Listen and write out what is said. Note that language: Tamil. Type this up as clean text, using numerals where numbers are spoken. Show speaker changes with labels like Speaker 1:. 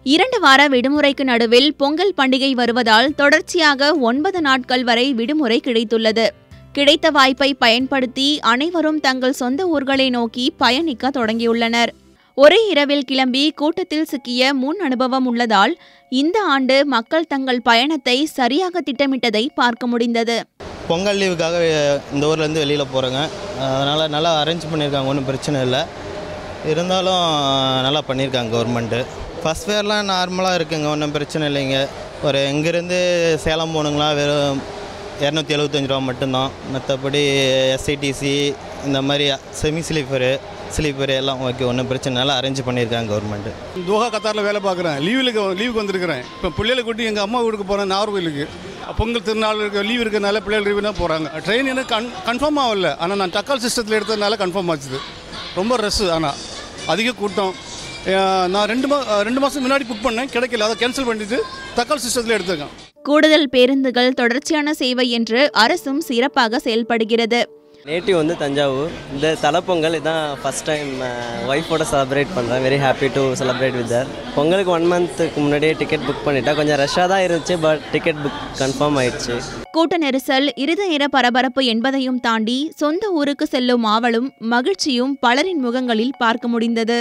Speaker 1: 2 வார விடுமுறைக்கு நடுவில் பொங்கல் பண்டிகை வருவதால் தொடர்ச்சியாக 9 நாட்கள் வரை விடுமுறை கிடைத்துள்ளது. கிடைத்த வாய்ப்பை பயன்படுத்தி அனைவரும் தங்கள் சொந்த ஊர்களை நோக்கி பயணிக்க தொடங்கியுள்ளனர். ஒரே இரவில் கிளம்பி கூட்டத்தில் சிக்கிய முன் அனுபவம் உள்ளதால் இந்த ஆண்டு மக்கள் தங்கள் பயணத்தை சரியாக திட்டமிட்டதை பார்க்க முடிந்தது.
Speaker 2: பொங்கல் லீவுக்காக இந்த ஊர்லேருந்து வெளியில் போகிறேங்க. அதனால் நல்லா அரேஞ்ச் பண்ணியிருக்காங்க, ஒன்றும் பிரச்சனை இல்லை. இருந்தாலும் நல்லா பண்ணியிருக்காங்க கவர்மெண்ட்டு. ஃபஸ்ட் ஃபேர்லாம் நார்மலாக இருக்குங்க, ஒன்றும் பிரச்சனை இல்லைங்க. ஒரு இங்கேருந்து சேலம் போகணுங்களா வெறும் 275 ரூபா மட்டும்தான். மற்றபடி எஸ்ஐடிசி இந்த மாதிரி செமி ஸ்லீப்பரு எல்லாம் ஓகே, ஒன்றும் பிரச்சனை நல்லா அரேஞ்ச் பண்ணியிருக்காங்க கவர்மெண்ட்டு.
Speaker 3: தோஹா கத்தாரில் வேலை பார்க்குறேன். லீவுக்கு வந்திருக்கிறேன். இப்போ பிள்ளைகளை கூட்டி எங்கள் அம்மா வீட்டுக்கு போகிறேன், நாகர்கோயிலுக்கு. பொங்கல் திருநாள் லீவ் இருக்கிறதுனால பிள்ளைகள் லீவுனா போகிறாங்க. ட்ரெயின் எனக்கு கன்ஃபார்ம் ஆகல, ஆனால் நான் தக்கால் சிஸ்டத்தில் எடுத்ததுனால கன்ஃபார்ம் ஆச்சுது. ரொம்ப ரஷ்ஷு, ஆனால் அதிக கூட்டம். நான் 2 மாதம் முன்னாடி புக் பண்ணேன், கிடைக்கல. அதை கேன்சல் பண்ணிவிட்டு தக்கால் சிஸ்டத்தில் எடுத்துருக்கேன்.
Speaker 1: கூடுதல் பேருந்துகள் தொடர்ச்சியான சேவை என்று அரசும் சிறப்பாக செயல்படுகிறது.
Speaker 4: நேட்டிவ் வந்து தஞ்சாவூர். இந்த தலைப்பொங்கல் இதான் ஃபஸ்ட் டைம் ஒய்ஃபோட செலிப்ரேட் பண்ணுறேன். Very happy to celebrate with தர். பொங்கலுக்கு 1 மந்த்துக்கு முன்னாடியே டிக்கெட் புக் பண்ணிட்டேன். கொஞ்சம் ரஷ்ஷாக தான் இருந்துச்சு, பட் டிக்கெட் புக் கன்ஃபார்ம் ஆயிடுச்சு.
Speaker 1: கூட்ட நெரிசல், இறுதி நேர பரபரப்பு என்பதையும் தாண்டி சொந்த ஊருக்கு செல்லும் ஆவலும் மகிழ்ச்சியும் பலரின் முகங்களில் பார்க்க முடிந்தது.